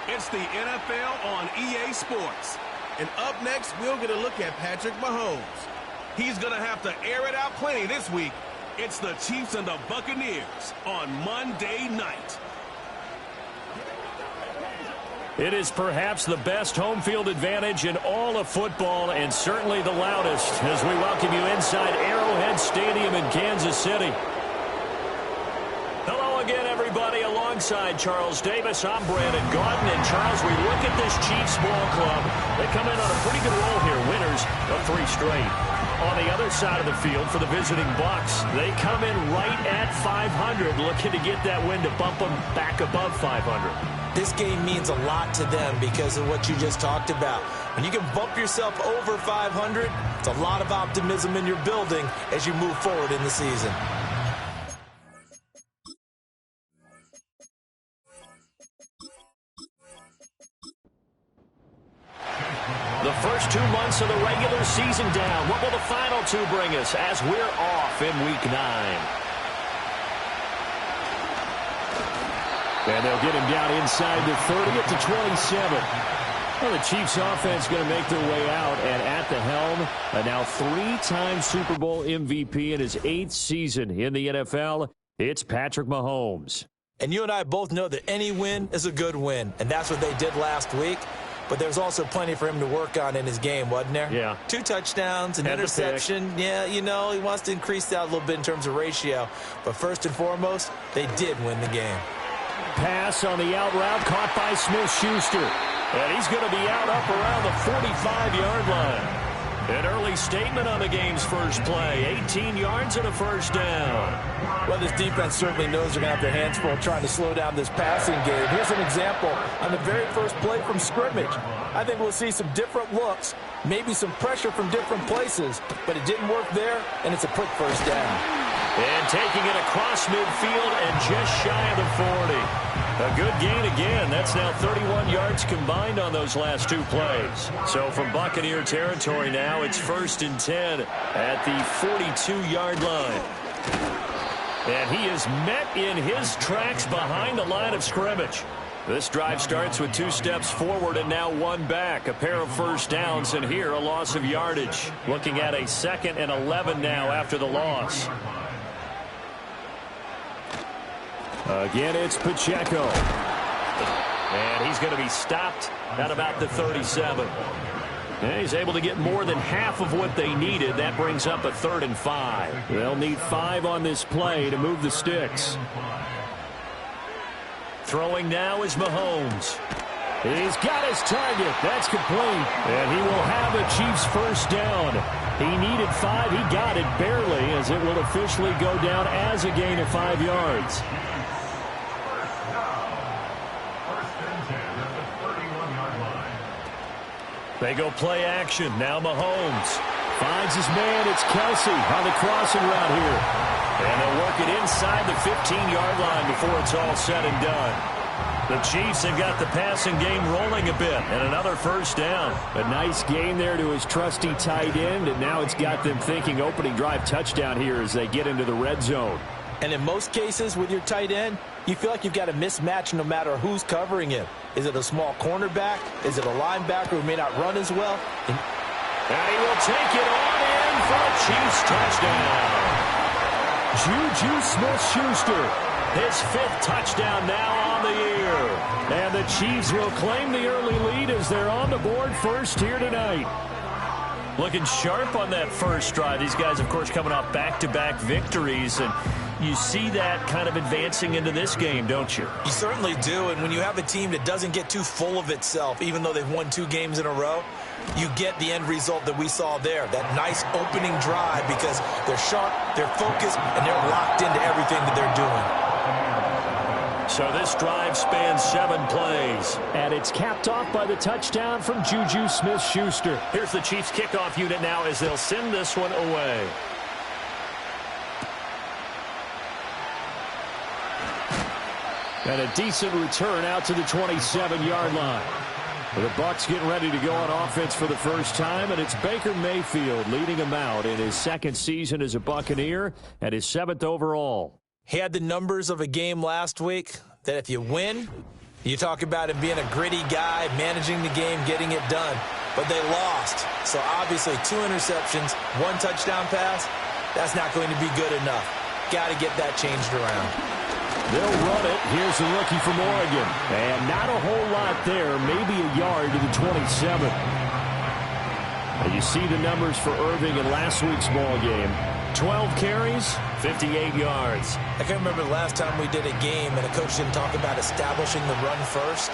It's the NFL on EA Sports. And up next, we'll get a look at Patrick Mahomes. He's going to have to air it out plenty this week. It's the Chiefs and the Buccaneers on Monday night. It is perhaps the best home field advantage in all of football, and certainly the loudest, as we welcome you inside Arrowhead Stadium in Kansas City. Hello again, everybody. Alongside Charles Davis, I'm Brandon Gaudin. And Charles, we look at this Chiefs ball club. They come in on a pretty good roll here, winners of 3 straight. On the other side of the field for the visiting Bucs, they come in right at 500, looking to get that win to bump them back above 500. This game means a lot to them because of what you just talked about. When you can bump yourself over 500, it's a lot of optimism in your building as you move forward in the season. The first 2 months of the regular season down. What will the final 2 bring us as we're off in Week 9? And they'll get him down inside the 30 at the 27. Well, the Chiefs offense going to make their way out, and at the helm, a now 3-time Super Bowl MVP in his 8th season in the NFL, it's Patrick Mahomes. And you and I both know that any win is a good win, and that's what they did last week. But there's also plenty for him to work on in his game, wasn't there? Yeah. 2 touchdowns, an interception. Yeah, you know, he wants to increase that a little bit in terms of ratio. But first and foremost, they did win the game. Pass on the out route caught by Smith-Schuster. And he's going to be out up around the 45-yard line. An early statement on the game's first play. 18 yards and a first down. Well, this defense certainly knows they're going to have their hands full trying to slow down this passing game. Here's an example on the very first play from scrimmage. I think we'll see some different looks, maybe some pressure from different places, but it didn't work there, and it's a quick first down. And taking it across midfield and just shy of the 40. A good gain again. That's now 31 yards combined on those last 2 plays. So from Buccaneer territory now, it's 1st and 10 at the 42-yard line. And he is met in his tracks behind the line of scrimmage. This drive starts with 2 steps forward and now 1 back. A pair of first downs, and here a loss of yardage. Looking at a 2nd and 11 now after the loss. Again, it's Pacheco. And he's going to be stopped at about the 37. And he's able to get more than half of what they needed. That brings up a 3rd and 5. They'll need 5 on this play to move the sticks. Throwing now is Mahomes. He's got his target. That's complete. And he will have a Chiefs first down. He needed 5. He got it barely, as it will officially go down as a gain of 5 yards. They go play action. Now Mahomes finds his man. It's Kelsey on the crossing route here. And they'll work it inside the 15-yard line before it's all said and done. The Chiefs have got the passing game rolling a bit, and another first down. A nice gain there to his trusty tight end, and now it's got them thinking opening drive touchdown here as they get into the red zone. And in most cases with your tight end, you feel like you've got a mismatch no matter who's covering him. Is it a small cornerback? Is it a linebacker who may not run as well? And he will take it on in for a Chiefs touchdown. Juju Smith-Schuster, his 5th touchdown now on the year. And the Chiefs will claim the early lead as they're on the board first here tonight. Looking sharp on that first drive. These guys, of course, coming off back-to-back victories, and you see that kind of advancing into this game, don't you? You certainly do, and when you have a team that doesn't get too full of itself, even though they've won 2 games in a row, you get the end result that we saw there, that nice opening drive, because they're sharp, they're focused, and they're locked into everything that they're doing. So this drive spans 7 plays. And it's capped off by the touchdown from Juju Smith-Schuster. Here's the Chiefs kickoff unit now as they'll send this one away. And a decent return out to the 27-yard line. The Bucs getting ready to go on offense for the first time, and it's Baker Mayfield leading them out in his 2nd season as a Buccaneer and his 7th overall. He had the numbers of a game last week that if you win, You talk about him being a gritty guy, managing the game, getting it done. But they lost. So obviously 2 interceptions, 1 touchdown pass, that's not going to be good enough. Got to get that changed around. They'll run it. Here's the rookie from Oregon. And not a whole lot there. Maybe a yard to the 27. And you see the numbers for Irving in last week's ball game. 12 carries, 58 yards. I can't remember the last time we did a game and a coach didn't talk about establishing the run first.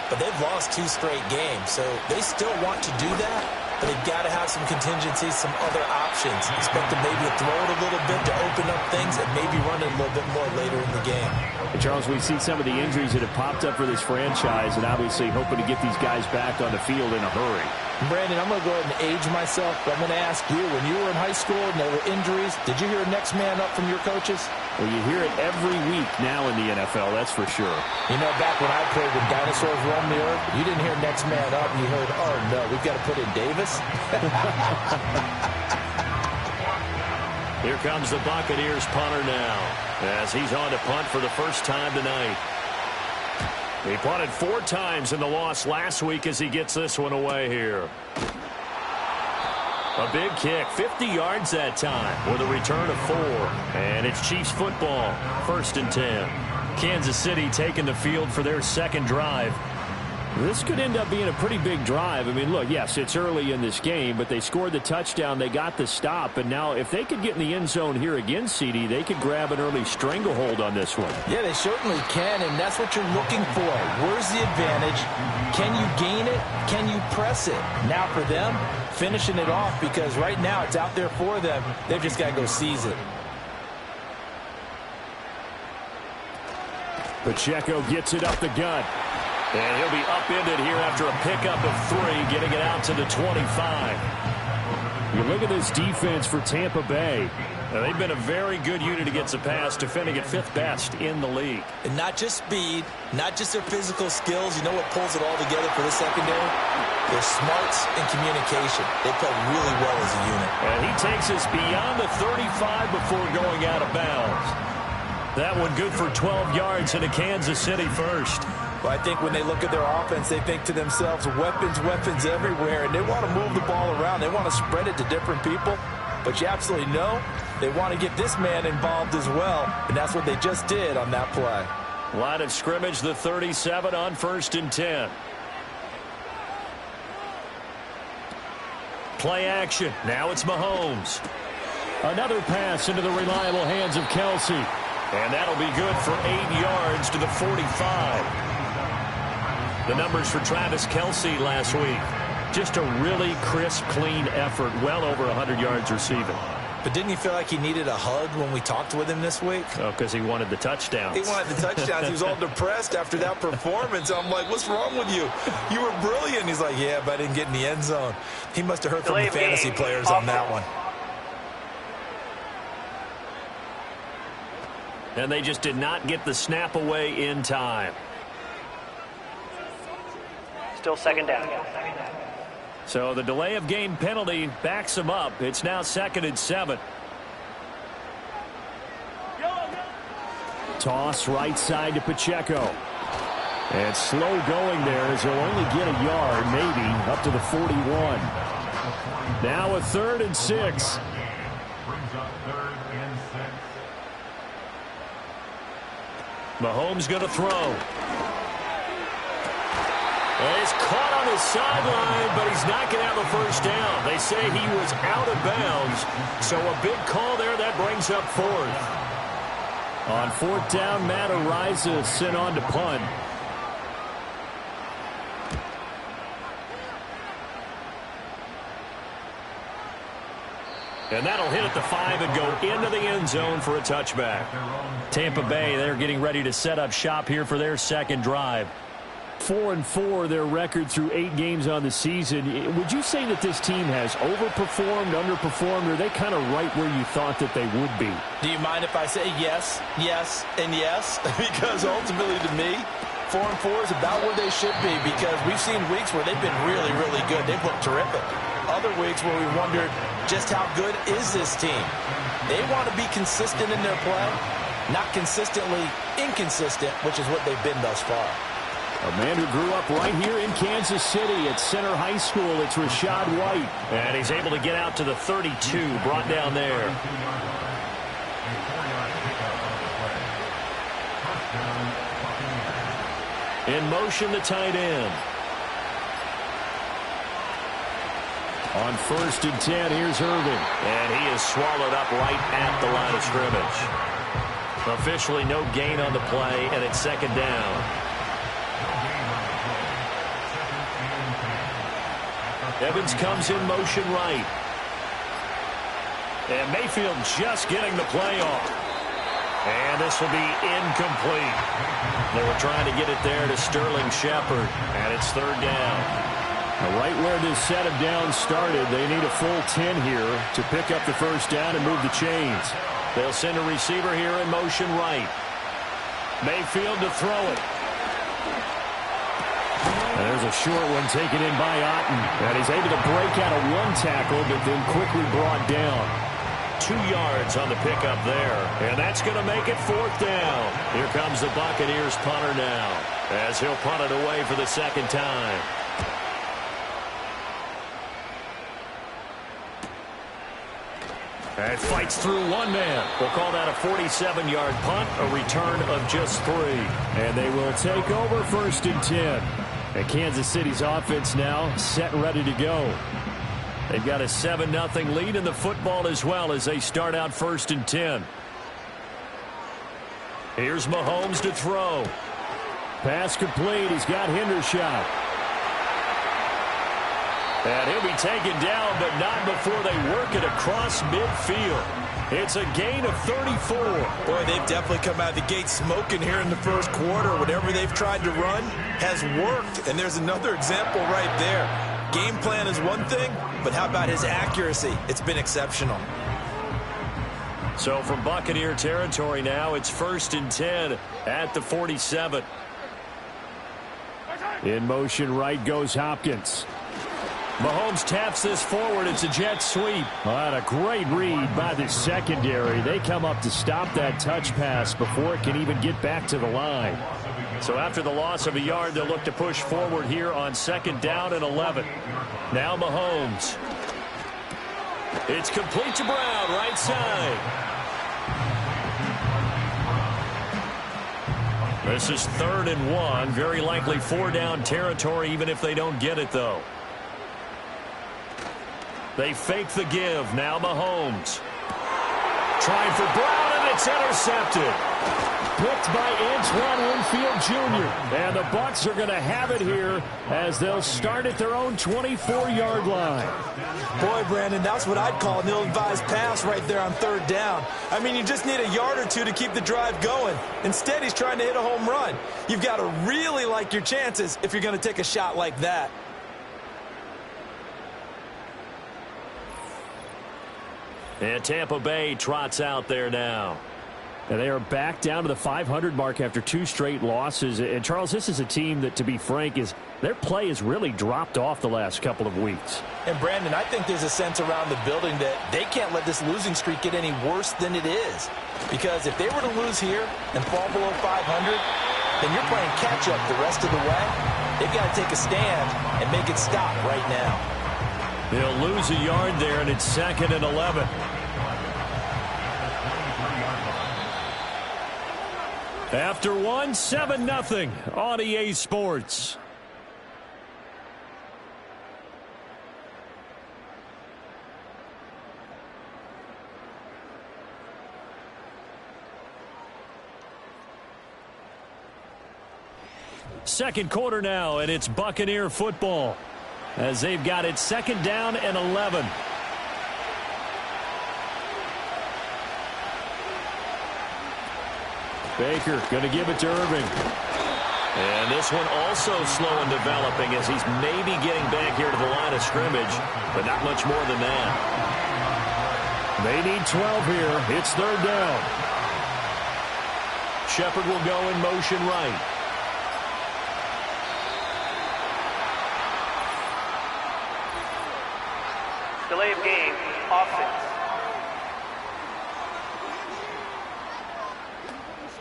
But they've lost 2 straight games, so they still want to do that. But they've got to have some contingencies, some other options. Expect to maybe throw it a little bit to open up things and maybe run it a little bit more later in the game. And Charles, we've seen some of the injuries that have popped up for this franchise, and obviously hoping to get these guys back on the field in a hurry. Brandon, I'm going to go ahead and age myself, but I'm going to ask you, when you were in high school and there were injuries, did you hear next man up from your coaches? Well, you hear it every week now in the NFL, that's for sure. You know, back when I played when dinosaurs roamed the earth, you didn't hear next man up, and you heard, oh, no, we've got to put in Davis. Here comes the Buccaneers punter now, as he's on to punt for the first time tonight. He punted 4 times in the loss last week as he gets this one away here. A big kick, 50 yards that time with a return of 4. And it's Chiefs football, 1st and 10. Kansas City taking the field for their second drive. This could end up being a pretty big drive. I mean, look, yes, it's early in this game, but they scored the touchdown, they got the stop, and now if they could get in the end zone here again, CD, they could grab an early stranglehold on this one. Yeah, they certainly can, and that's what you're looking for. Where's the advantage? Can you gain it? Can you press it? Now for them, finishing it off, because right now it's out there for them. They've just got to go seize it. Pacheco gets it up the gut. And he'll be upended here after a pickup of 3, getting it out to the 25. You look at this defense for Tampa Bay. Now, they've been a very good unit against the pass, defending at 5th best in the league. And not just speed, not just their physical skills. You know what pulls it all together for the secondary? Their smarts and communication. They play really well as a unit. And he takes us beyond the 35 before going out of bounds. That one good for 12 yards into Kansas City first. Well, I think when they look at their offense, they think to themselves, weapons, weapons everywhere, and they want to move the ball around. They want to spread it to different people, but you absolutely know they want to get this man involved as well, and that's what they just did on that play. Line of scrimmage, the 37 on 1st and 10. Play action. Now it's Mahomes. Another pass into the reliable hands of Kelsey. And that'll be good for 8 yards to the 45. The numbers for Travis Kelsey last week. Just a really crisp, clean effort. Well over 100 yards receiving. But didn't you feel like he needed a hug when we talked with him this week? Oh, because he wanted the touchdowns. He wanted the touchdowns. He was all depressed after that performance. I'm like, what's wrong with you? You were brilliant. He's like, yeah, but I didn't get in the end zone. He must have heard from the fantasy players on that one. And they just did not get the snap away in time. Still 2nd down. So the delay of game penalty backs him up. It's now 2nd and 7. Toss right side to Pacheco. And slow going there as he'll only get a yard, maybe, up to the 41. Now a 3rd and 6. Mahomes going to throw. And he's caught on his sideline, but he's not going to have a first down. They say he was out of bounds, so a big call there. That brings up 4th. On 4th down, Matt Ariza sent on to punt. And that'll hit at the 5 and go into the end zone for a touchback. Tampa Bay, they're getting ready to set up shop here for their second drive. 4-4, their record through 8 games on the season. Would you say that this team has overperformed, underperformed, or are they kind of right where you thought that they would be? Do you mind if I say yes, yes, and yes? Because ultimately to me, 4-4 is about where they should be, because we've seen weeks where they've been really, really good. They've looked terrific. Other weeks where we wondered just how good is this team. They want to be consistent in their play, not consistently inconsistent, which is what they've been thus far. A man who grew up right here in Kansas City at Center High School. It's Rashad White. And he's able to get out to the 32, brought down there. In motion, the tight end. On 1st and 10, here's Irving. And he is swallowed up right at the line of scrimmage. Officially no gain on the play, and it's 2nd down. Evans comes in motion right. And Mayfield just getting the play off. And this will be incomplete. They were trying to get it there to Sterling Shepard, and it's 3rd down. Now, right where this set of downs started, they need a full 10 here to pick up the 1st down and move the chains. They'll send a receiver here in motion right. Mayfield to throw it. And there's a short one taken in by Otten. And he's able to break out of 1 tackle, but then quickly brought down. 2 yards on the pickup there. And that's going to make it 4th down. Here comes the Buccaneers punter now, as he'll punt it away for the 2nd time. And fights through 1 man. We'll call that a 47-yard punt, a return of just 3. And they will take over 1st and 10. And Kansas City's offense now set and ready to go. They've got a 7-0 lead in the football as well as they start out 1st and 10. Here's Mahomes to throw. Pass complete. He's got Hendershot. And he'll be taken down, but not before they work it across midfield. It's a gain of 34. Boy, they've definitely come out of the gate smoking here in the 1st quarter. Whatever they've tried to run has worked. And there's another example right there. Game plan is one thing, but how about his accuracy? It's been exceptional. So from Buccaneer territory now, it's 1st and 10 at the 47. In motion right goes Hopkins. Mahomes taps this forward. It's a jet sweep. What a great read by the secondary. They come up to stop that touch pass before it can even get back to the line. So after the loss of a yard, they'll look to push forward here on 2nd down and 11. Now Mahomes. It's complete to Brown, right side. This is 3rd and 1. Very likely 4-down territory, even if they don't get it, though. They fake the give. Now Mahomes. Trying for Brown, and it's intercepted. Picked by Antoine Winfield Jr. And the Bucs are going to have it here as they'll start at their own 24-yard line. Boy, Brandon, that's what I'd call an ill-advised pass right there on 3rd down. I mean, you just need a yard or 2 to keep the drive going. Instead, he's trying to hit a home run. You've got to really like your chances if you're going to take a shot like that. And Tampa Bay trots out there now. And they are back down to the 500 mark after 2 straight losses. And, Charles, this is a team that, to be frank, their play has really dropped off the last couple of weeks. And, Brandon, I think there's a sense around the building that they can't let this losing streak get any worse than it is. Because if they were to lose here and fall below 500, then you're playing catch-up the rest of the way. They've got to take a stand and make it stop right now. They'll lose a yard there, and it's 2nd and 11. After 1, 7-0 on EA Sports. Second quarter now, and it's Buccaneer football as they've got it 2nd down and 11. Baker going to give it to Irving. And this one also slow in developing as he's maybe getting back here to the line of scrimmage, but not much more than that. They need 12 here. It's 3rd down. Shepard will go in motion right. Delay of game, offense.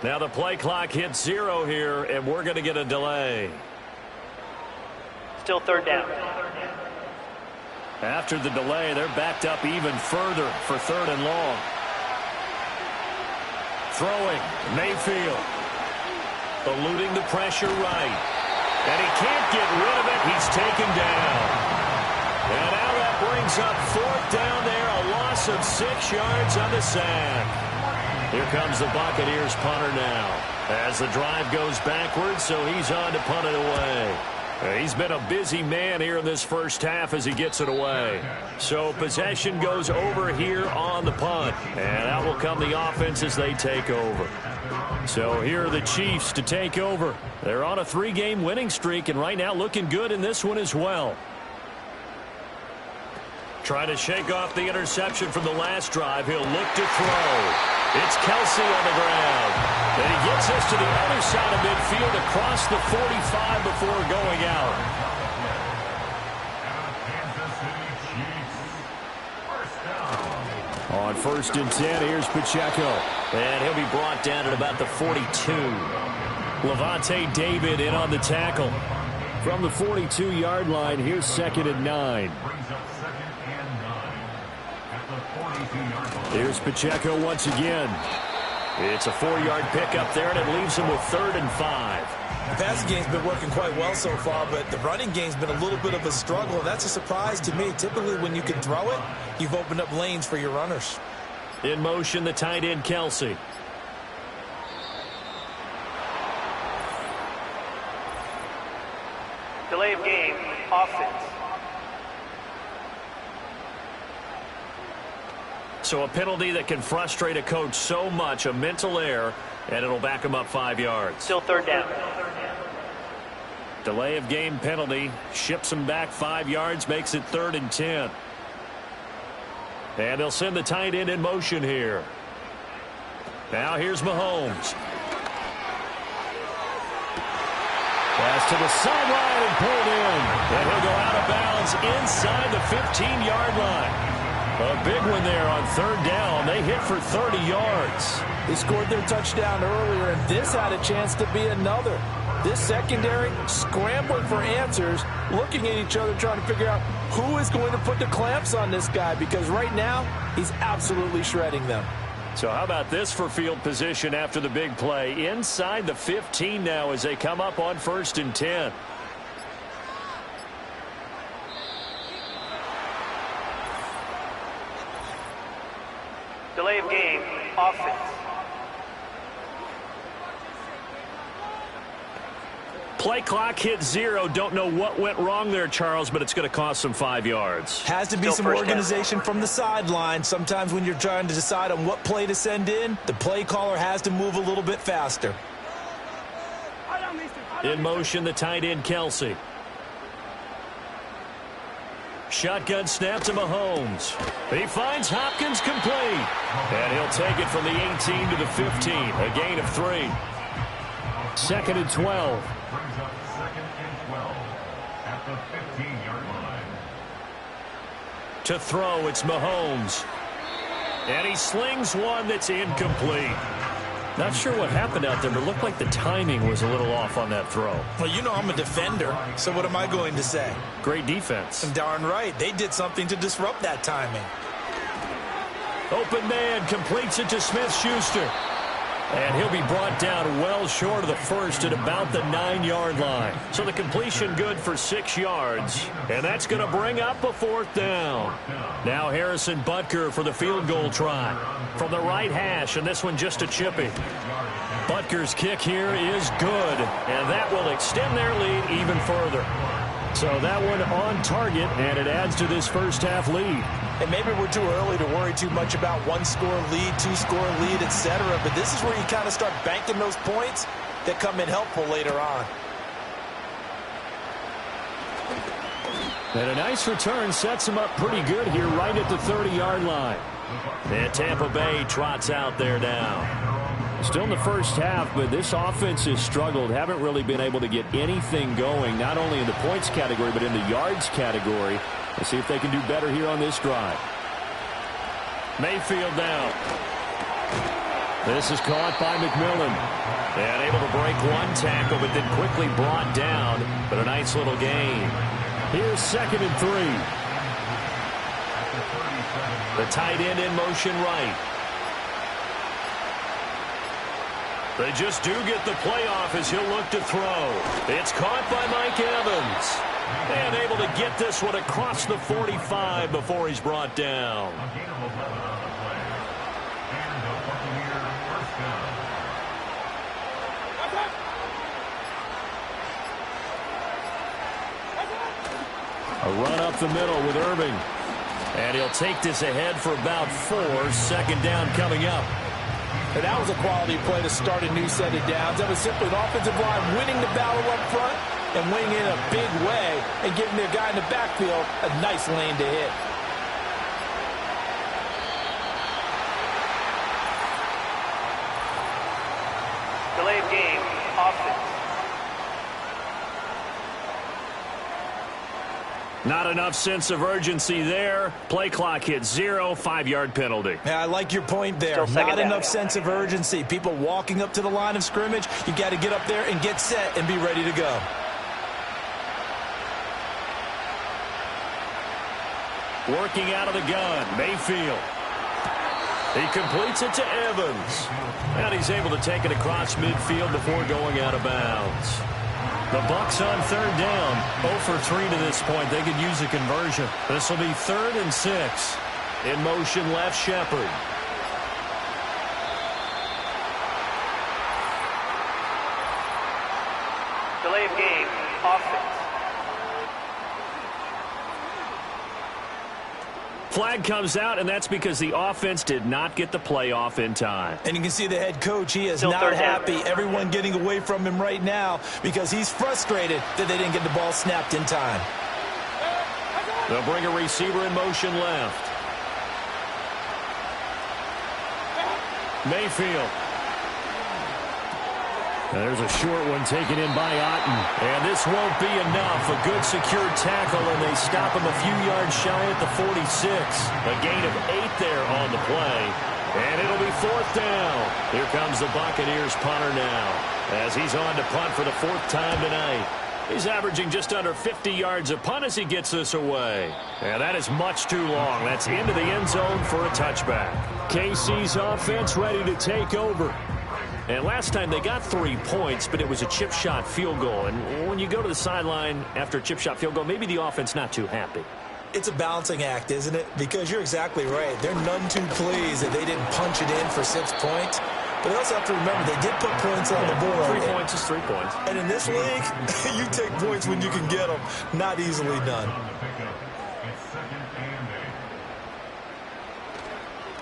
Now the play clock hits 0 here, and we're going to get a delay. Still third down. After the delay, they're backed up even further for 3rd and long. Throwing, Mayfield. Eluding the pressure right. And he can't get rid of it. He's taken down. And now that brings up 4th down there. A loss of 6 yards on the sack. Here comes the Buccaneers punter now. As the drive goes backwards, so he's on to punt it away. He's been a busy man here in this first half as he gets it away. So possession goes over here on the punt. And out will come the offense as they take over. So here are the Chiefs to take over. They're on a 3-game winning streak, and right now looking good in this one as well. Trying to shake off the interception from the last drive. He'll look to throw. It's Kelsey on the ground. And he gets us to the other side of midfield across the 45 before going out. On 1st and 10, here's Pacheco. And he'll be brought down at about the 42. Levante David in on the tackle. From the 42-yard line, here's 2nd and 9. Here's Pacheco once again. It's a 4-yard pickup there, and it leaves him with 3rd and 5. The passing game's been working quite well so far, but the running game's been a little bit of a struggle. That's a surprise to me. Typically, when you can throw it, you've opened up lanes for your runners. In motion, the tight end, Kelsey. Delay of game, offense. So a penalty that can frustrate a coach so much, a mental error, and it'll back him up 5 yards. Still third down. Delay of game penalty, ships him back 5 yards, makes it 3rd and 10. And they'll send the tight end in motion here. Now here's Mahomes. Pass to the sideline and pulled in. And he'll go out of bounds inside the 15-yard line. A big one there on 3rd down. They hit for 30 yards. They scored their touchdown earlier, and this had a chance to be another. This secondary scrambling for answers, looking at each other, trying to figure out who is going to put the clamps on this guy, because right now he's absolutely shredding them. So how about this for field position after the big play? Inside the 15 now as they come up on 1st and 10. Delay of game, offense. Play clock hit 0. Don't know what went wrong there, Charles, but it's going to cost them 5 yards. Has to be some organization from the sideline. Sometimes when you're trying to decide on what play to send in, the play caller has to move a little bit faster. In motion, the tight end, Kelsey. Shotgun snap to Mahomes. He finds Hopkins complete. And he'll take it from the 18 to the 15. A gain of 3. 2nd and 12. To throw, it's Mahomes. And he slings one that's incomplete. Not sure what happened out there, but it looked like the timing was a little off on that throw. Well, you know I'm a defender, so what am I going to say? Great defense. Darn right. They did something to disrupt that timing. Open man completes it to Smith-Schuster. And he'll be brought down well short of the first at about the 9-yard line. So the completion good for 6 yards. And that's going to bring up a 4th down. Now Harrison Butker for the field goal try. From the right hash, and this one just a chippy. Butker's kick here is good. And that will extend their lead even further. So that one on target, and it adds to this first half lead. And maybe we're too early to worry too much about 1-score lead, 2-score lead, etc. But this is where you kind of start banking those points that come in helpful later on. And a nice return sets him up pretty good here right at the 30-yard line. And Tampa Bay trots out there now. Still in the first half, but this offense has struggled. Haven't really been able to get anything going, not only in the points category, but in the yards category. Let's see if they can do better here on this drive. Mayfield down. This is caught by McMillan. And able to break one tackle, but then quickly brought down. But a nice little gain. Here's 2nd and 3. The tight end in motion right. They just do get the playoff as he'll look to throw. It's caught by Mike Evans. And able to get this one across the 45 before he's brought down. A run up the middle with Irving. And he'll take this ahead for about 4. 2nd down coming up. And that was a quality play to start a new set of downs. That was simply an offensive line winning the battle up front and winning in a big way and giving their guy in the backfield a nice lane to hit. Delay of game, offense. Not enough sense of urgency there. Play clock hits 0, 5-yard penalty. Yeah, I like your point there. Not enough sense of urgency. People walking up to the line of scrimmage, you got to get up there and get set and be ready to go. Working out of the gun, Mayfield. He completes it to Evans. And he's able to take it across midfield before going out of bounds. The Bucs on 3rd down. 0 for 3 to this point. They could use a conversion. This will be 3rd and 6. In motion left, Shepard. Delay of game, offense. Flag comes out, and that's because the offense did not get the play off in time. And you can see the head coach, he is Still not happy. Everyone getting away from him right now because he's frustrated that they didn't get the ball snapped in time. They'll bring a receiver in motion left. Mayfield. There's a short one taken in by Otten. And this won't be enough. A good secure tackle, and they stop him a few yards shy at the 46. A gain of 8 there on the play. And it'll be 4th down. Here comes the Buccaneers punter now, as he's on to punt for the 4th time tonight. He's averaging just under 50 yards a punt as he gets this away. And that is much too long. That's into the end zone for a touchback. KC's offense ready to take over. And last time they got 3 points, but it was a chip shot field goal. And when you go to the sideline after a chip shot field goal, maybe the offense not too happy. It's a balancing act, isn't it? Because you're exactly right. They're none too pleased that they didn't punch it in for 6 points. But they also have to remember they did put points on the board. 3 points is 3 points. And in this league, you take points when you can get them. Not easily done.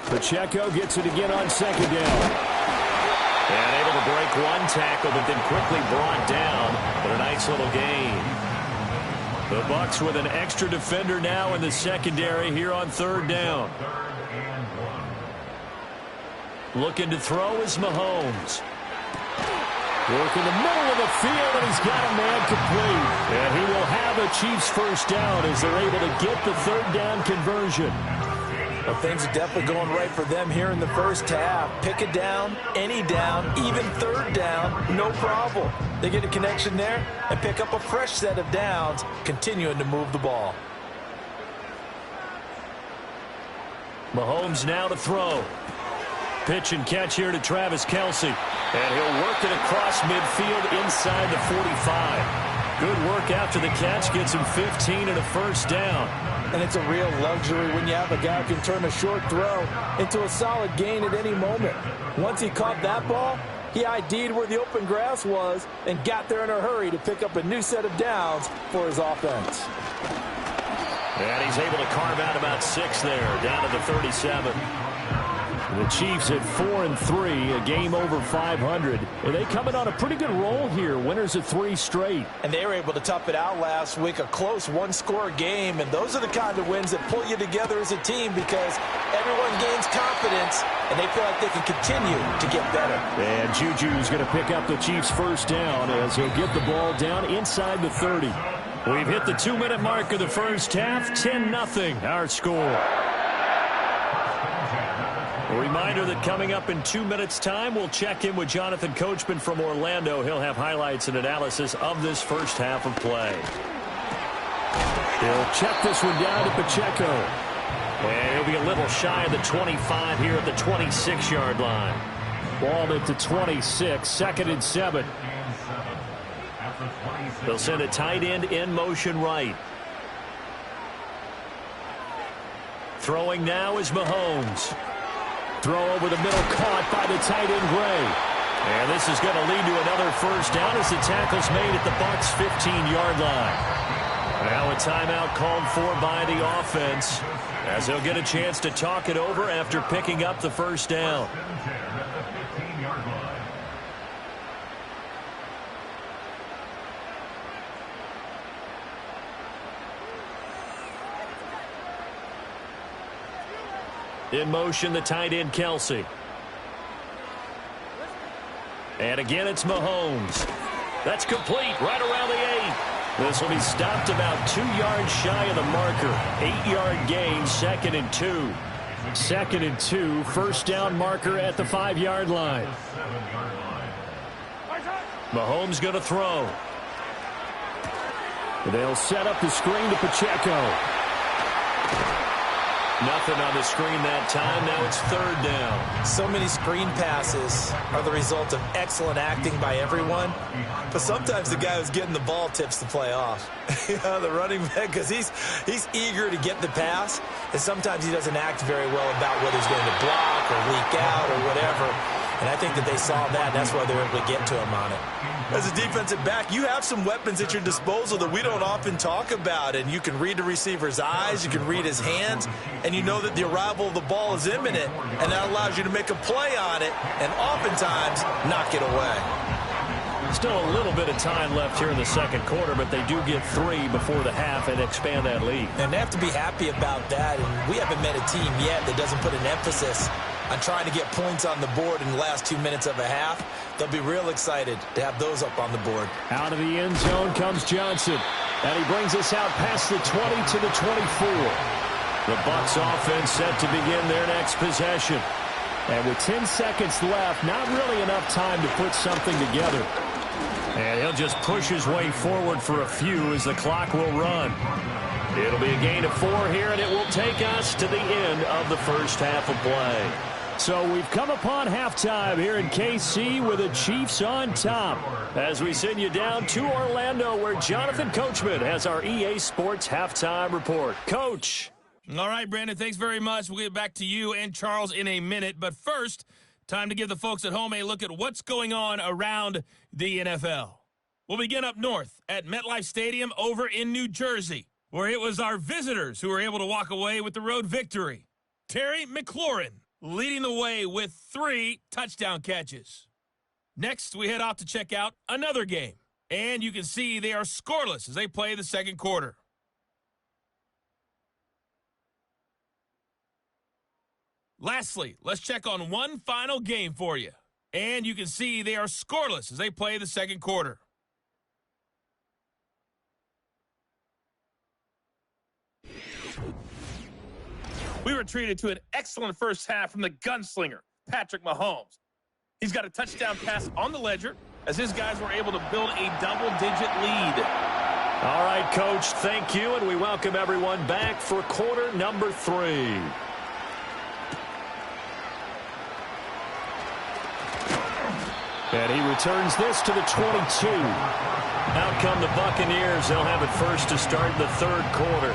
Pacheco gets it again on 2nd down. And able to break one tackle, but then quickly brought down. But a nice little gain. The Bucs with an extra defender now in the secondary here on 3rd down. Looking to throw is Mahomes. Work in the middle of the field, and he's got a man complete. And he will have a Chiefs 1st down as they're able to get the 3rd down conversion. Well, things are definitely going right for them here in the first half. Pick a down, any down, even 3rd down, no problem. They get a connection there and pick up a fresh set of downs, continuing to move the ball. Mahomes now to throw. Pitch and catch here to Travis Kelce. And he'll work it across midfield inside the 45. Good work after the catch. Gets him 15 and a 1st down. And it's a real luxury when you have a guy who can turn a short throw into a solid gain at any moment. Once he caught that ball, he ID'd where the open grass was and got there in a hurry to pick up a new set of downs for his offense. And he's able to carve out about 6 there, down to the 37. The Chiefs at 4-3, a game over 500. And they coming on a pretty good roll here, winners of 3 straight. And they were able to tough it out last week, a close one-score game. And those are the kind of wins that pull you together as a team because everyone gains confidence and they feel like they can continue to get better. And Juju's going to pick up the Chiefs' 1st down as he'll get the ball down inside the 30. We've hit the 2-minute mark of the first half, 10-0 our score. A reminder reminder that coming up in 2 minutes' time, we'll check in with Jonathan Coachman from Orlando. He'll have highlights and analysis of this first half of play. He'll check this one down to Pacheco. And he'll be a little shy of the 25 here at the 26-yard line. Ball at the 26, 2nd and 7. They'll send a tight end in motion right. Throwing now is Mahomes. Throw over the middle, caught by the tight end Gray. And this is going to lead to another first down as the tackle's made at the Bucs' 15-yard line. Now a timeout called for by the offense as they'll get a chance to talk it over after picking up the first down. In motion, the tight end Kelsey. And again, it's Mahomes. That's complete right around the 8. This will be stopped about 2 yards shy of the marker. 8-yard gain, 2nd and 2. 2nd and 2, first down marker at the 5-yard line. Mahomes going to throw. They'll set up the screen to Pacheco. Nothing on the screen that time. Now it's 3rd down. So many screen passes are the result of excellent acting by everyone. But sometimes the guy who's getting the ball tips the play off. The running back, because he's eager to get the pass. And sometimes he doesn't act very well about whether he's going to block or leak out or whatever. And I think that they saw that, and that's why they were able to get to him on it. As a defensive back, you have some weapons at your disposal that we don't often talk about. And you can read the receiver's eyes, you can read his hands, and you know that the arrival of the ball is imminent. And that allows you to make a play on it and oftentimes knock it away. Still a little bit of time left here in the second quarter, but they do get 3 before the half and expand that lead. And they have to be happy about that. And we haven't met a team yet that doesn't put an emphasis on trying to get points on the board in the last 2 minutes of a half. They'll be real excited to have those up on the board. Out of the end zone comes Johnson. And he brings us out past the 20 to the 24. The Bucs offense set to begin their next possession. And with 10 seconds left, not really enough time to put something together. And he'll just push his way forward for a few as the clock will run. It'll be a gain of 4 here, and it will take us to the end of the first half of play. So we've come upon halftime here in KC with the Chiefs on top. As we send you down to Orlando, where Jonathan Coachman has our EA Sports halftime report. Coach. All right, Brandon, thanks very much. We'll get back to you and Charles in a minute. But first, time to give the folks at home a look at what's going on around the NFL. We'll begin up north at MetLife Stadium over in New Jersey, where it was our visitors who were able to walk away with the road victory. Terry McLaurin leading the way with 3 touchdown catches. Next, we head off to check out another game. And you can see they are scoreless as they play the second quarter. Lastly, let's check on one final game for you. And you can see they are scoreless as they play the second quarter. We were treated to an excellent first half from the gunslinger, Patrick Mahomes. He's got a touchdown pass on the ledger as his guys were able to build a double-digit lead. All right, Coach, thank you, and we welcome everyone back for quarter number 3. And he returns this to the 22. Out come the Buccaneers. They'll have it first to start the third quarter.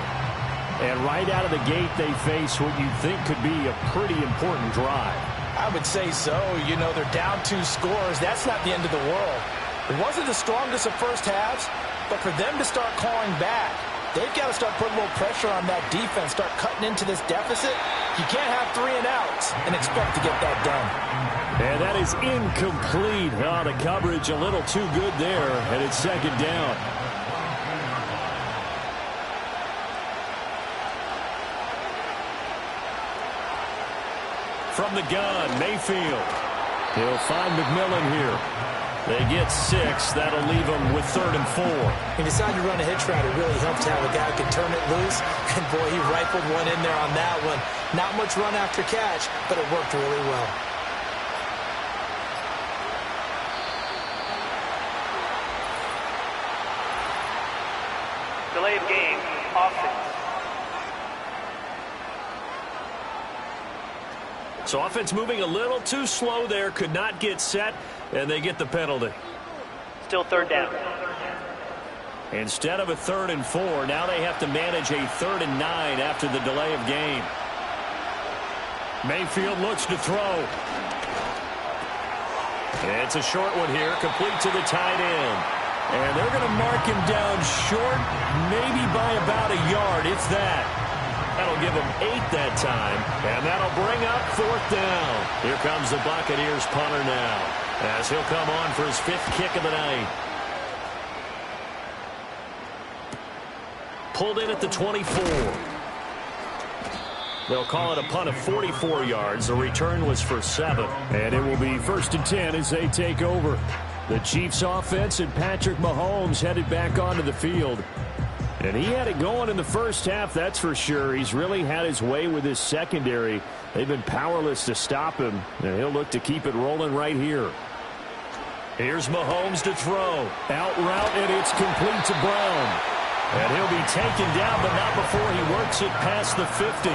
And right out of the gate, they face what you think could be a pretty important drive. I would say so. You know, they're down 2 scores. That's not the end of the world. It wasn't the strongest of first halves, but for them to start clawing back, they've got to start putting a little pressure on that defense, start cutting into this deficit. You can't have 3 and outs and expect to get that done. And that is incomplete. Oh, the coverage a little too good there, and it's second down. From the gun, Mayfield. He'll find McMillan here. They get 6. That'll leave them with 3rd and 4. He decided to run a hitch route. It really helped to have a guy who could turn it loose. And, boy, he rifled one in there on that one. Not much run after catch, but it worked really well. Delay of game, offense. So offense moving a little too slow there, could not get set, and they get the penalty. Still 3rd down. Instead of a 3rd and 4, now they have to manage a 3rd and 9 after the delay of game. Mayfield looks to throw. It's a short one here, complete to the tight end. And they're going to mark him down short, maybe by about a yard, if that. That'll give him 8 that time, and that'll bring up 4th down. Here comes the Buccaneers punter now, as he'll come on for his 5th kick of the night. Pulled in at the 24. They'll call it a punt of 44 yards. The return was for 7. And it will be 1st and 10 as they take over. The Chiefs offense and Patrick Mahomes headed back onto the field. And he had it going in the first half, that's for sure. He's really had his way with his secondary. They've been powerless to stop him, and he'll look to keep it rolling right here. Here's Mahomes to throw. Out route, and it's complete to Brown. And he'll be taken down, but not before he works it past the 50.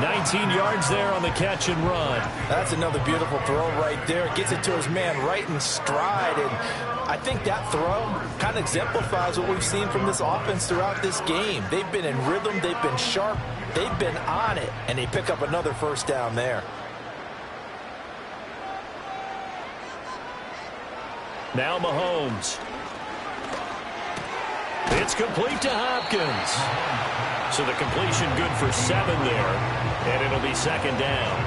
19 yards there on the catch and run. That's another beautiful throw right there. Gets it to his man right in stride. And I think that throw kind of exemplifies what we've seen from this offense throughout this game. They've been in rhythm. They've been sharp. They've been on it. And they pick up another 1st down there. Now Mahomes. It's complete to Hopkins. So the completion good for 7 there, and it'll be 2nd down.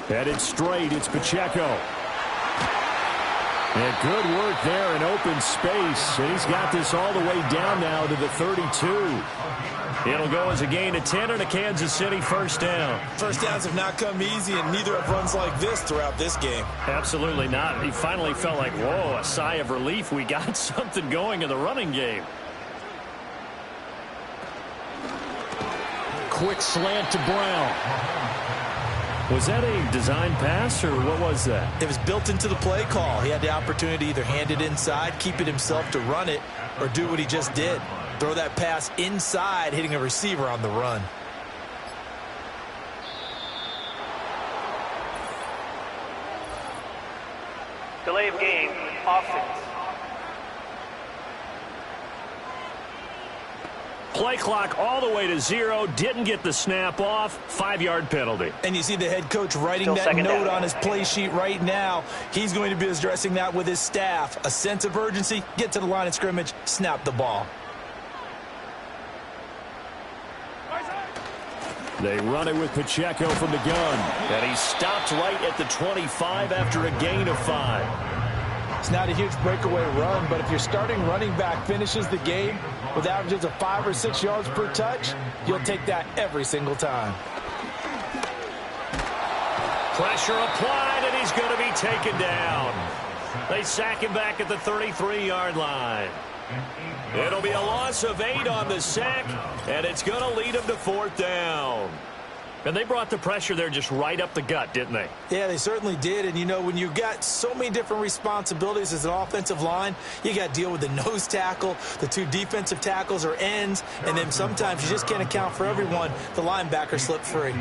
Headed straight, it's Pacheco. And good work there in open space. And he's got this all the way down now to the 32. It'll go as a gain of 10 and a Kansas City 1st down. 1st downs have not come easy, and neither have runs like this throughout this game. Absolutely not. He finally felt like, whoa, a sigh of relief. We got something going in the running game. Quick slant to Brown. Was that a design pass, or what was that? It was built into the play call. He had the opportunity to either hand it inside, keep it himself to run it, or do what he just did. Throw that pass inside, hitting a receiver on the run. Delay of game, offense. Play clock all the way to 0. Didn't get the snap off. 5-yard penalty. And you see the head coach writing Still that note down on his play sheet right now. He's going to be addressing that with his staff. A sense of urgency, get to the line of scrimmage, snap the ball. They run it with Pacheco from the gun. And he stopped right at the 25 after a gain of 5. It's not a huge breakaway run, but if your starting running back finishes the game with averages of 5 or 6 yards per touch, you'll take that every single time. Pressure applied, and he's going to be taken down. They sack him back at the 33-yard line. It'll be a loss of 8 on the sack, and it's going to lead him to 4th down. And they brought the pressure there just right up the gut, didn't they? Yeah, they certainly did. And, you know, when you've got so many different responsibilities as an offensive line, you got to deal with the nose tackle, the 2 defensive tackles or ends, and then sometimes you just can't account for everyone. The linebacker slipped free.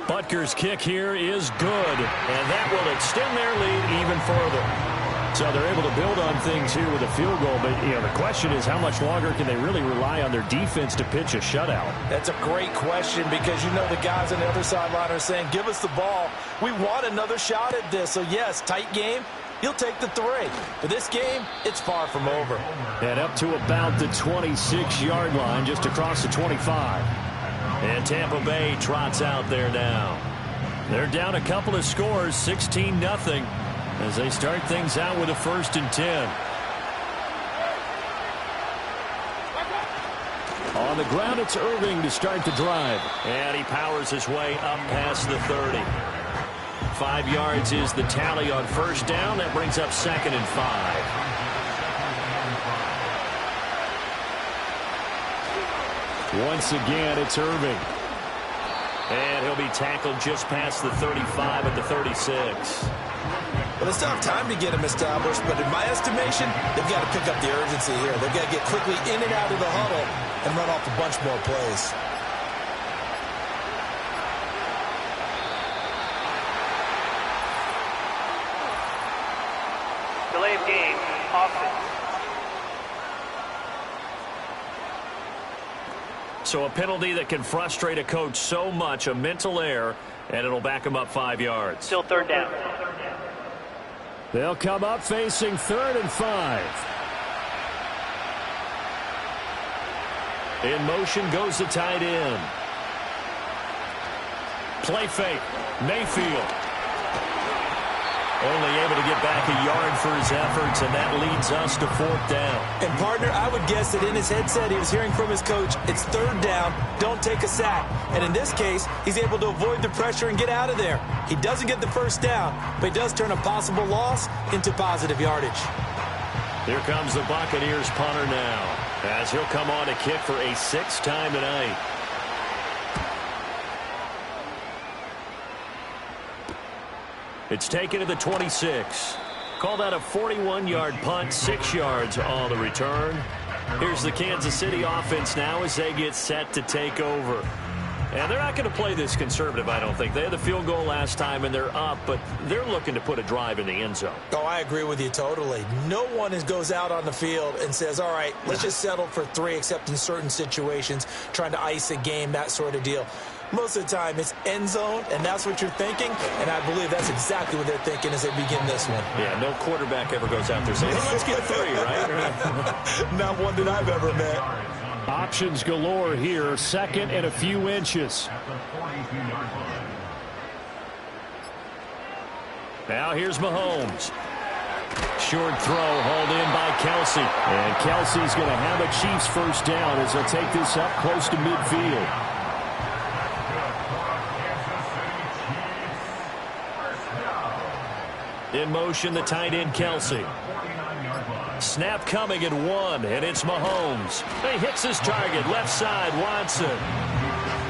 Butker's kick here is good, and that will extend their lead even further. So they're able to build on things here with a field goal, but you know the question is how much longer can they really rely on their defense to pitch a shutout? That's a great question because you know the guys on the other sideline are saying, give us the ball. We want another shot at this. So, yes, tight game. You'll take the 3. But this game, it's far from over. And up to about the 26-yard line, just across the 25. And Tampa Bay trots out there now. They're down a couple of scores, 16-0, as they start things out with a 1st and 10. On the ground, it's Irving to start the drive. And he powers his way up past the 30. 5 yards is the tally on first down. That brings up 2nd and 5. Once again, it's Irving. And he'll be tackled just past the 35 at the 36. Well, it's tough time to get him established, but in my estimation, they've got to pick up the urgency here. They've got to get quickly in and out of the huddle and run off a bunch more plays. Delay of game, offense. So a penalty that can frustrate a coach so much, a mental error, and it'll back him up 5 yards. Still 3rd down. They'll come up facing 3rd and 5. In motion goes the tight end. Play fake. Mayfield. Only able to get back a yard for his efforts, and that leads us to 4th down. And, partner, I would guess that in his headset he was hearing from his coach, it's 3rd down, don't take a sack. And in this case, he's able to avoid the pressure and get out of there. He doesn't get the first down, but he does turn a possible loss into positive yardage. Here comes the Buccaneers punter now, as he'll come on to kick for a 6th time tonight. It's taken to the 26. Call that a 41-yard punt, 6 yards on the return. Here's the Kansas City offense now as they get set to take over. And they're not going to play this conservative, I don't think. They had the field goal last time, and they're up, but they're looking to put a drive in the end zone. Oh, I agree with you totally. No one goes out on the field and says, all right, let's just settle for 3, except in certain situations, trying to ice a game, that sort of deal. Most of the time, it's end zone, and that's what you're thinking, and I believe that's exactly what they're thinking as they begin this one. Yeah, no quarterback ever goes out there saying, hey, let's get 3, right? Not one that I've ever met. Options galore here, 2nd and a few inches. Now here's Mahomes. Short throw hauled in by Kelsey. And Kelsey's going to have a Chiefs first down as they'll take this up close to midfield. In motion, the tight end, Kelsey. Snap coming at 1, and it's Mahomes. He hits his target, left side, Watson.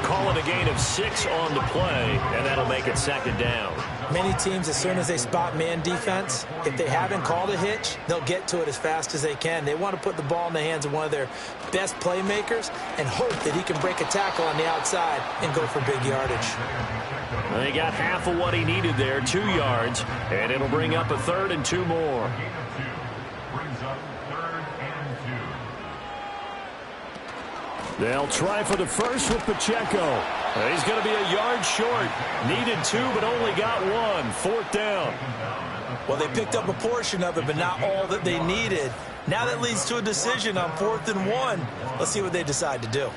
Calling a gain of 6 on the play, and that'll make it 2nd down. Many teams, as soon as they spot man defense, if they haven't called a hitch, they'll get to it as fast as they can. They want to put the ball in the hands of one of their best playmakers and hope that he can break a tackle on the outside and go for big yardage. Well, he got half of what he needed there, 2 yards, and it'll bring up a 3rd and 2 more. They'll try for the first with Pacheco. He's going to be a yard short. Needed 2, but only got 1. 4th down. Well, they picked up a portion of it, but not all that they needed. Now that leads to a decision on 4th and 1. Let's see what they decide to do.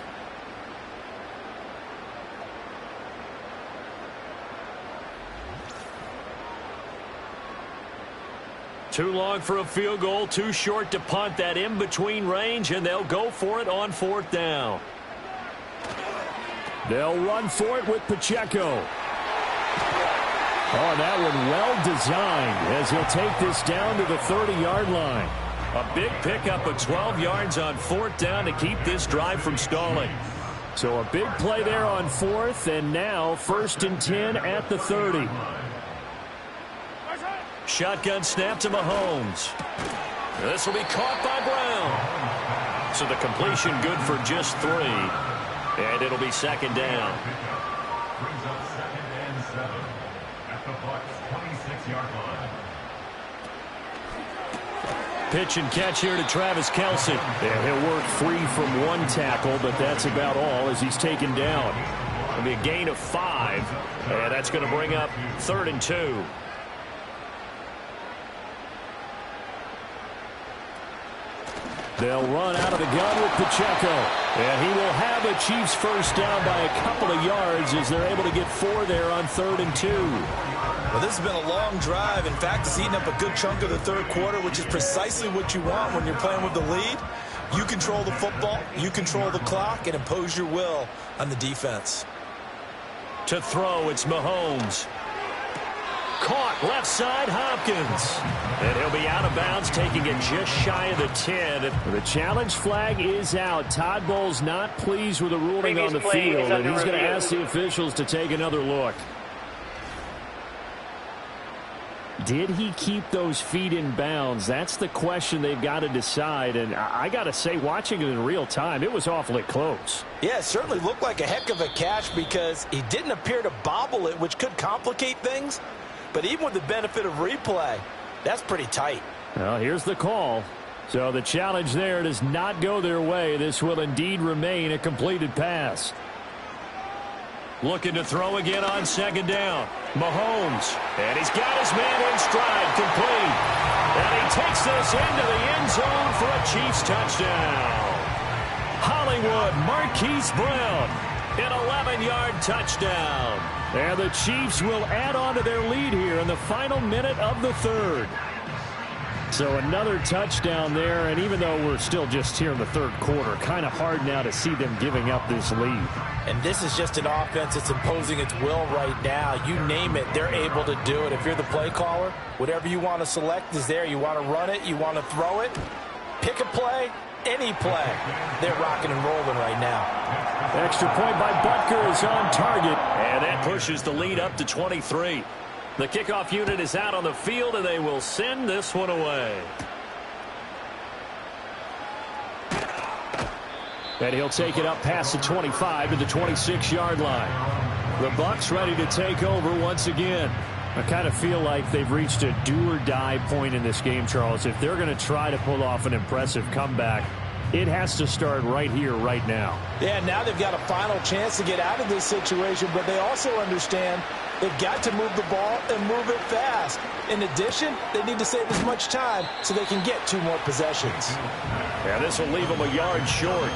Too long for a field goal, too short to punt. That in-between range, and they'll go for it on 4th down. They'll run for it with Pacheco. Oh, that one well designed as he'll take this down to the 30-yard line. A big pickup of 12 yards on 4th down to keep this drive from stalling. So a big play there on 4th, and now 1st and 10 at the 30. Shotgun snap to Mahomes. This will be caught by Brown. So the completion good for just 3. And it'll be 2nd down. Brings up 2nd and 7 at the Bucs 26-yard line. Pitch and catch here to Travis Kelce. And he'll work free from 1 tackle, but that's about all as he's taken down. It'll be a gain of 5. And that's going to bring up 3rd and 2. They'll run out of the gun with Pacheco. And he will have a Chiefs first down by a couple of yards as they're able to get 4 there on 3rd and 2. Well, this has been a long drive. In fact, it's eaten up a good chunk of the 3rd quarter, which is precisely what you want when you're playing with the lead. You control the football, you control the clock, and impose your will on the defense. To throw, it's Mahomes. Caught left side, Hopkins. And he'll be out of bounds, taking it just shy of the 10. The challenge flag is out. Todd Bowles not pleased with the ruling on the field, and he's going to ask the officials to take another look. Did he keep those feet in bounds? That's the question they've got to decide. And I got to say, watching it in real time, it was awfully close. Yeah, it certainly looked like a heck of a catch because he didn't appear to bobble it, which could complicate things. But even with the benefit of replay, that's pretty tight. Well, here's the call. So the challenge there does not go their way. This will indeed remain a completed pass. Looking to throw again on second down. Mahomes. And he's got his man in stride, complete. And he takes this into the end zone for a Chiefs touchdown. Hollywood Marquise Brown, an 11-yard touchdown. And the Chiefs will add on to their lead here in the final minute of the third. So another touchdown there, and even though we're still just here in the third quarter, kind of hard now to see them giving up this lead. And this is just an offense that's imposing its will right now. You name it, they're able to do it. If you're the play caller, whatever you want to select is there. You want to run it, you want to throw it, pick a play, any play. They're rocking and rolling right now. Extra point by Buccaners on target, and that pushes the lead up to 23. The kickoff unit is out on the field, and they will send this one away. And he'll take it up past the 25 to the 26-yard line. The Bucs ready to take over once again. I kind of feel like they've reached a do-or-die point in this game, Charles. If they're going to try to pull off an impressive comeback, it has to start right here, right now. Yeah, now they've got a final chance to get out of this situation, but they also understand they've got to move the ball and move it fast. In addition, they need to save as much time so they can get 2 more possessions. Yeah, this will leave them a yard short.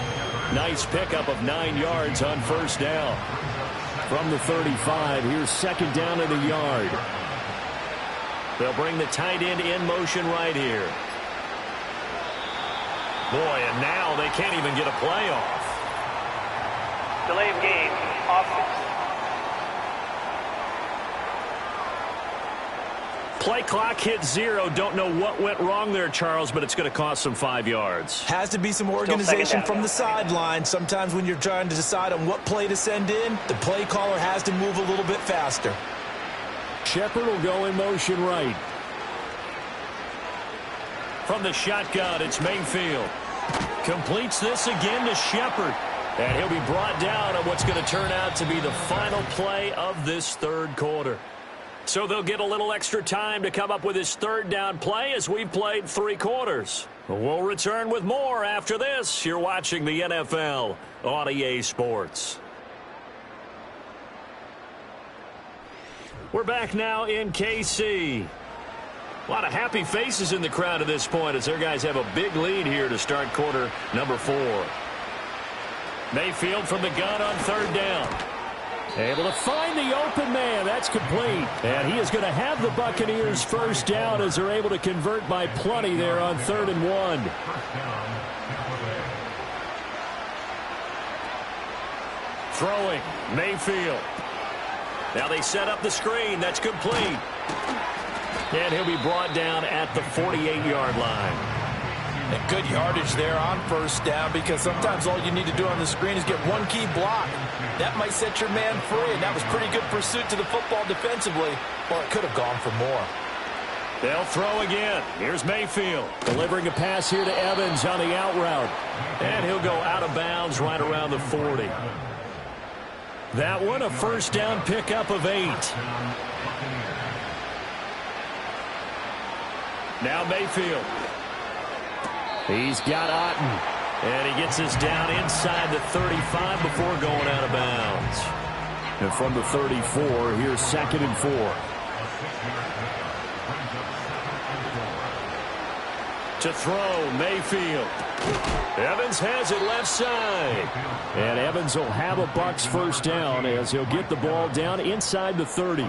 Nice pickup of 9 yards on first down. From the 35, here's second down in the yard. They'll bring the tight end in motion right here. Boy, and now they can't even get a play off. Delay of game, offense. Play clock hit 0. Don't know what went wrong there, Charles, but it's going to cost them 5 yards. Has to be some organization from the sideline. Sometimes when you're trying to decide on what play to send in, the play caller has to move a little bit faster. Shepard will go in motion right. From the shotgun, it's Mayfield. Completes this again to Shepard. And he'll be brought down on what's going to turn out to be the final play of this third quarter. So they'll get a little extra time to come up with his third down play as we've played 3 quarters. We'll return with more after this. You're watching the NFL on EA Sports. We're back now in KC. A lot of happy faces in the crowd at this point as their guys have a big lead here to start quarter number 4. Mayfield from the gun on third down. Able to find the open man. That's complete. And he is going to have the Buccaneers first down as they're able to convert by plenty there on 3rd and 1. Throwing, Mayfield. Now they set up the screen. That's complete. And he'll be brought down at the 48-yard line. And good yardage there on first down because sometimes all you need to do on the screen is get one key block. That might set your man free, and that was pretty good pursuit to the football defensively. Or it could have gone for more. They'll throw again. Here's Mayfield. Delivering a pass here to Evans on the out route. And he'll go out of bounds right around the 40. That one a first down pickup of 8. Now Mayfield. He's got Otten. And he gets us down inside the 35 before going out of bounds. And from the 34, here's 2nd and 4. To throw, Mayfield. Evans has it left side. And Evans will have a Bucs first down as he'll get the ball down inside the 30.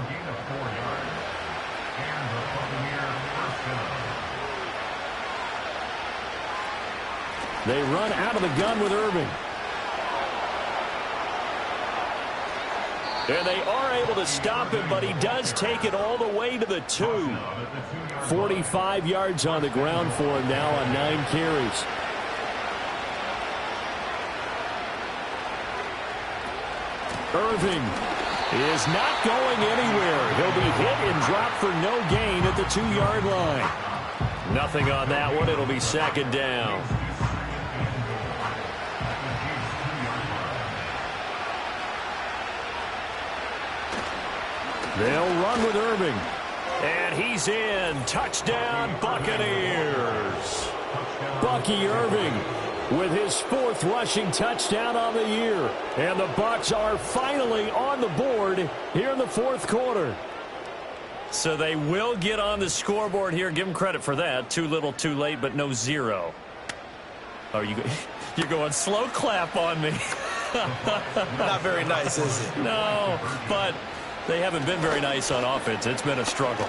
They run out of the gun with Irving. And they are able to stop him, but he does take it all the way to the 2. 45 yards on the ground for him now on 9 carries. Irving is not going anywhere. He'll be hit and dropped for no gain at the 2-yard line. Nothing on that one. It'll be 2nd down. They'll run with Irving. And he's in. Touchdown, Buccaneers. Bucky Irving with his 4th rushing touchdown on the year. And the Bucs are finally on the board here in the 4th quarter. So they will get on the scoreboard here. Give them credit for that. Too little, too late, but no 0. Oh, you're going slow clap on me. Not very nice, is it? No, but they haven't been very nice on offense. It's been a struggle.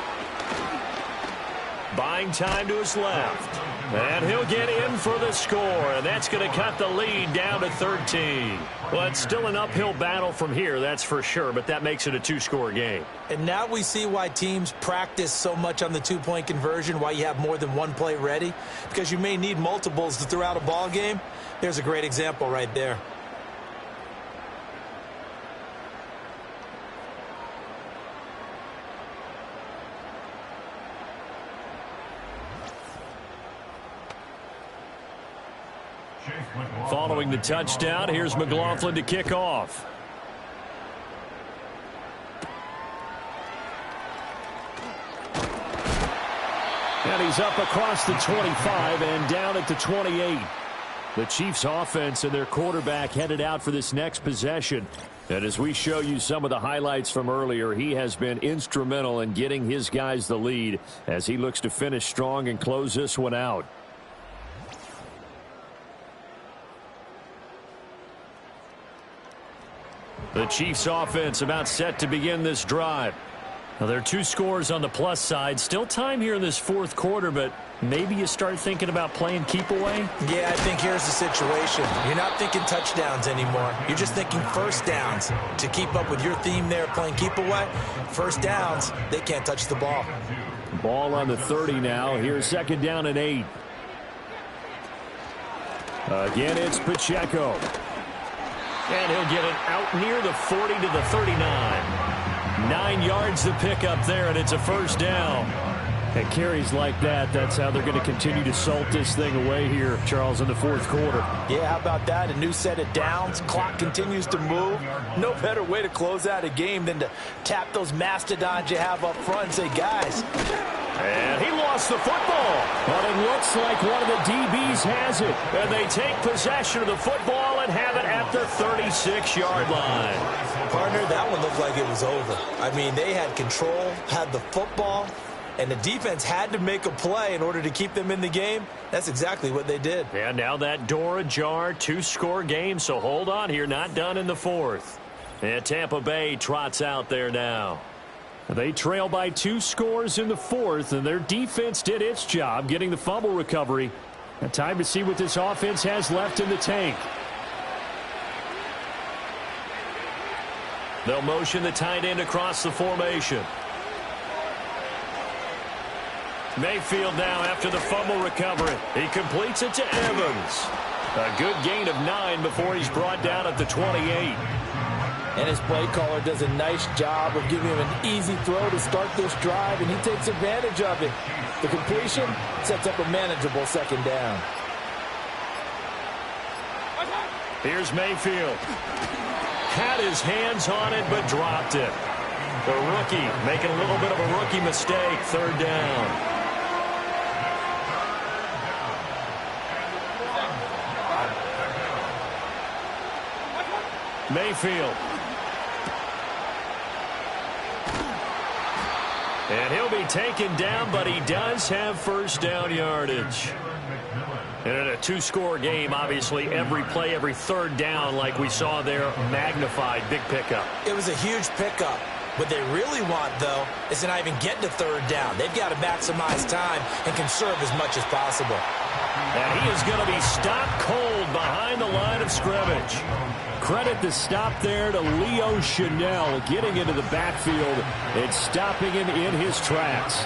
Buying time to his left. And he'll get in for the score, and that's going to cut the lead down to 13. Well, it's still an uphill battle from here, that's for sure, but that makes it a 2-score game. And now we see why teams practice so much on the 2-point conversion, why you have more than one play ready, because you may need multiples to throw out a ball game. There's a great example right there. Following the touchdown, here's McLaughlin to kick off. And he's up across the 25 and down at the 28. The Chiefs offense and their quarterback headed out for this next possession. And as we show you some of the highlights from earlier, he has been instrumental in getting his guys the lead as he looks to finish strong and close this one out. The Chiefs offense about set to begin this drive. Now, there are 2 scores on the plus side. Still time here in this 4th quarter, but maybe you start thinking about playing keep away? Yeah, I think here's the situation. You're not thinking touchdowns anymore. You're just thinking first downs. To keep up with your theme there, playing keep away, first downs, they can't touch the ball. Ball on the 30 now. Here's 2nd down and 8. Again, it's Pacheco. And he'll get it out near the 40 to the 39. 9 yards to pick up there, and it's a first down. And carries like that, that's how they're going to continue to salt this thing away here, Charles, in the 4th quarter. Yeah, how about that? A new set of downs. Clock continues to move. No better way to close out a game than to tap those mastodons you have up front and say, guys. And he lost the football. But it looks like one of the DBs has it. And they take possession of the football and have it at the 36-yard line. Partner, that one looked like it was over. I mean, they had control, had the football, and the defense had to make a play in order to keep them in the game. That's exactly what they did. And now that door ajar, 2-score game, so hold on here, not done in the 4th. And Tampa Bay trots out there now. They trail by 2 scores in the 4th, and their defense did its job getting the fumble recovery. And time to see what this offense has left in the tank. They'll motion the tight end across the formation. Mayfield now after the fumble recovery. He completes it to Evans. A good gain of 9 before he's brought down at the 28. And his play caller does a nice job of giving him an easy throw to start this drive, and he takes advantage of it. The completion sets up a manageable 2nd down. Here's Mayfield. Had his hands on it, but dropped it. The rookie making a little bit of a rookie mistake. 3rd down. Mayfield. And he'll be taken down, but he does have first down yardage. And in a 2-score game, obviously, every play, every 3rd down, like we saw there, magnified. Big pickup. It was a huge pickup. What they really want, though, is to not even get to third down. They've got to maximize time and conserve as much as possible. And he is going to be stopped cold behind the line of scrimmage. Credit the stop there to Leo Chanel getting into the backfield and stopping him in his tracks.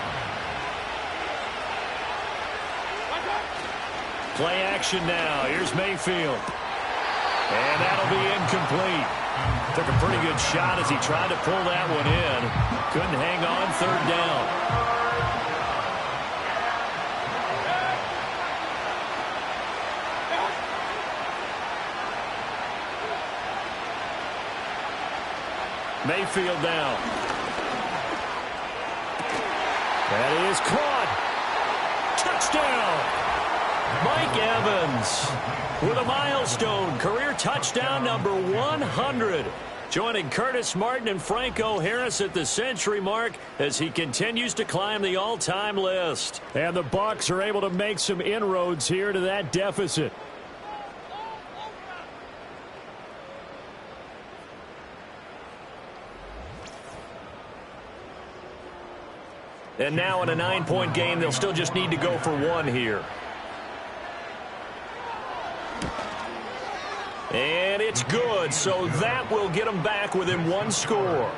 Play action now. Here's Mayfield. And that'll be incomplete. Took a pretty good shot as he tried to pull that one in. Couldn't hang on third down. Mayfield down. That is caught. Touchdown. Mike Evans with a milestone career touchdown number 100. Joining Curtis Martin and Franco Harris at the century mark as he continues to climb the all-time list. And the Bucs are able to make some inroads here to that deficit. And now in a 9-point game, they'll still just need to go for one here. And it's good, so that will get them back within one score.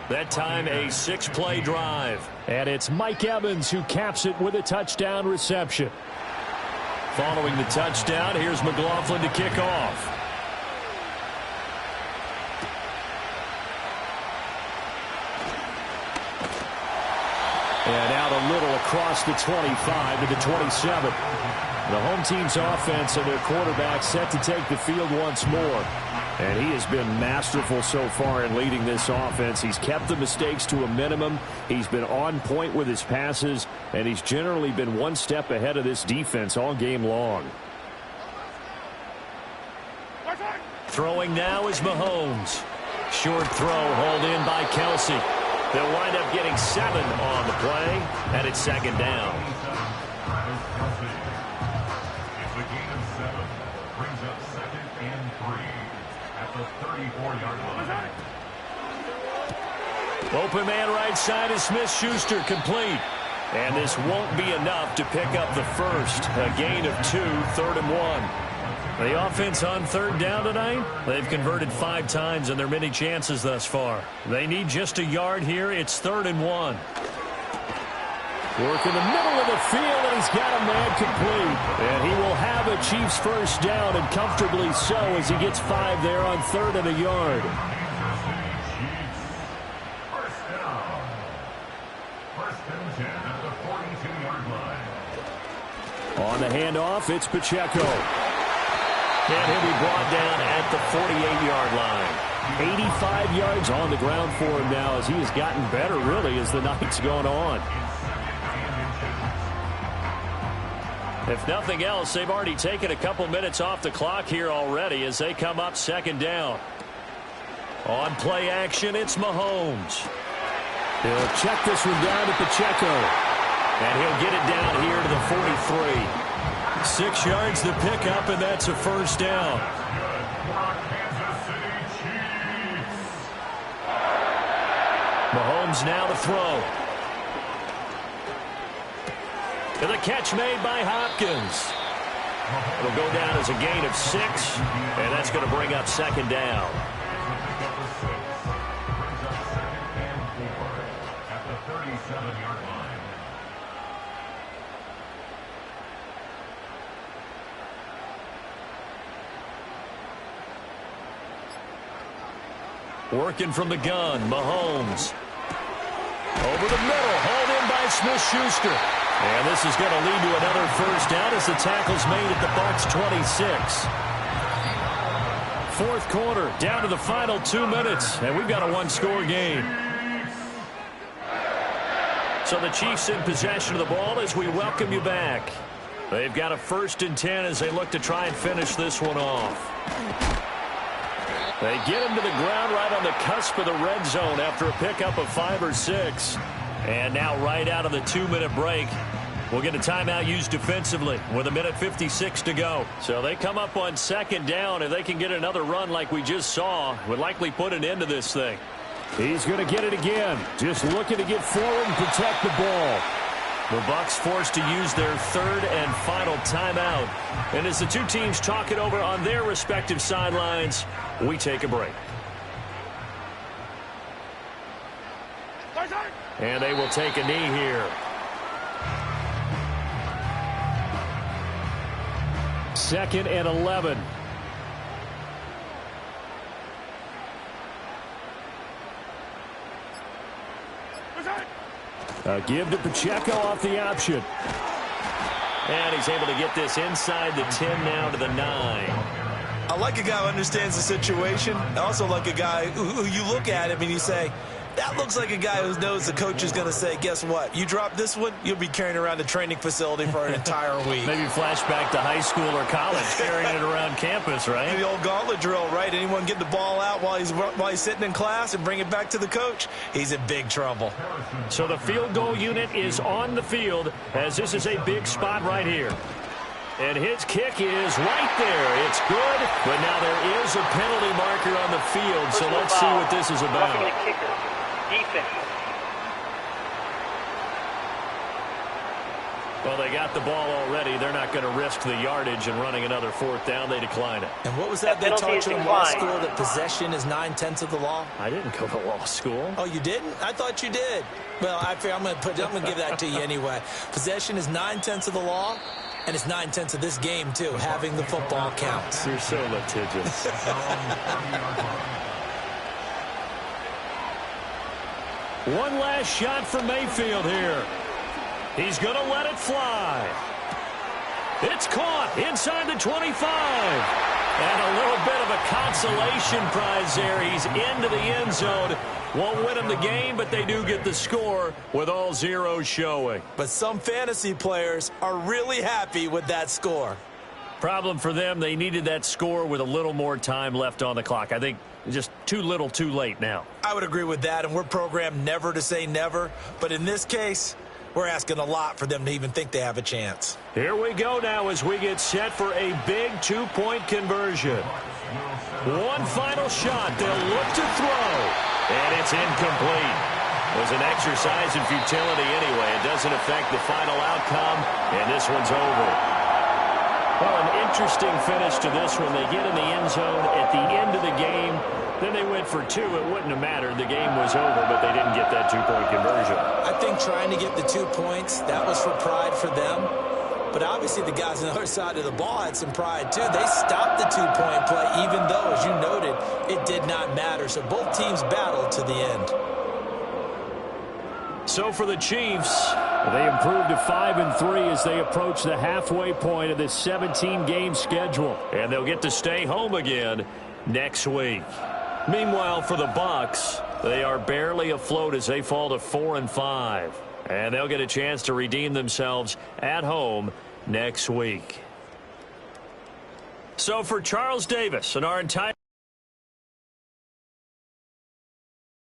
That time a 6-play drive. And it's Mike Evans who caps it with a touchdown reception. Following the touchdown, here's McLaughlin to kick off. And out a little across the 25 to the 27. The home team's offense and their quarterback set to take the field once more. And he has been masterful so far in leading this offense. He's kept the mistakes to a minimum. He's been on point with his passes. And he's generally been one step ahead of this defense all game long. Throwing now is Mahomes. Short throw hauled in by Kelsey. They'll wind up getting 7 on the play. And it's second down. Open man right side is Smith-Schuster, complete. And this won't be enough to pick up the first. A gain of 2, 3rd and 1. The offense on third down tonight, they've converted 5 times in their many chances thus far. They need just a yard here. It's 3rd and 1. Work in the middle of the field, and he's got a man complete. And he will have a Chiefs first down, and comfortably so as he gets 5 there on 3rd and a yard. On the handoff, it's Pacheco. And he'll be brought down at the 48-yard line. 85 yards on the ground for him now as he has gotten better, really, as the night's gone on. If nothing else, they've already taken a couple minutes off the clock here already as they come up second down. On play action, it's Mahomes. He'll check this one down to Pacheco. And he'll get it down here to the 43. 6 yards to pick up, and that's a first down. Mahomes now to throw. And the catch made by Hopkins. It'll go down as a gain of 6, and that's going to bring up second down. At the 37-yard line. Working from the gun, Mahomes. Over the middle, hauled in by Smith-Schuster. And this is going to lead to another first down as the tackle's made at the Bucs 26. Fourth quarter, down to the final 2 minutes, and we've got a one-score game. So the Chiefs in possession of the ball as we welcome you back. They've got a 1st and 10 as they look to try and finish this one off. They get him to the ground right on the cusp of the red zone after a pickup of 5 or 6. And now right out of the 2-minute break, we'll get a timeout used defensively with 1:56 to go. So they come up on second down. If they can get another run like we just saw, would likely put an end to this thing. He's going to get it again. Just looking to get forward and protect the ball. The Bucs forced to use their third and final timeout. And as the two teams talk it over on their respective sidelines, we take a break. And they will take a knee here. Second and 11. A give to Pacheco off the option. And he's able to get this inside the 10 now to the 9. I like a guy who understands the situation. I also like a guy who you look at him and you say, that looks like a guy who knows the coach is going to say, guess what? You drop this one, you'll be carrying around the training facility for an entire week. Maybe flashback to high school or college, carrying it around campus, right? The old gauntlet drill, right? Anyone get the ball out while he's sitting in class and bring it back to the coach, he's in big trouble. So the field goal unit is on the field as this is a big spot right here. And his kick is right there. It's good, but now there is a penalty marker on the field, so let's see what this is about. Roughing the kicker. Defense. Well, they got the ball already. They're not going to risk the yardage and running another fourth down. They decline it. And what was that they taught you in law school, that possession is 9/10 of the law? I didn't go to law school. Oh, you didn't? I thought you did. Well, I'm going to give that to you anyway. Possession is 9/10 of the law, and it's 9/10 of this game, too. Having the football counts. You're so litigious. One last shot from Mayfield here. He's going to let it fly. It's caught inside the 25. And a little bit of a consolation prize there. He's into the end zone. Won't win him the game, but they do get the score with all zeros showing. But some fantasy players are really happy with that score. Problem for them, they needed that score with a little more time left on the clock. I think just too little too late now. I would agree with that, and we're programmed never to say never. But in this case, we're asking a lot for them to even think they have a chance. Here we go now as we get set for a big two-point conversion. One final shot. They'll look to throw. And it's incomplete. It was an exercise in futility anyway. It doesn't affect the final outcome, and this one's over. Well, an interesting finish to this one. They get in the end zone at the end of the game. Then they went for two. It wouldn't have mattered. The game was over, but they didn't get that two-point conversion. I think trying to get the 2 points, that was for pride for them. But obviously the guys on the other side of the ball had some pride too. They stopped the two-point play, even though, as you noted, it did not matter. So both teams battled to the end. So for the Chiefs, they improved to 5-3 as they approach the halfway point of this 17-game schedule. And they'll get to stay home again next week. Meanwhile, for the Bucs, they are barely afloat as they fall to 4-5. And they'll get a chance to redeem themselves at home next week. So for Charles Davis and our entire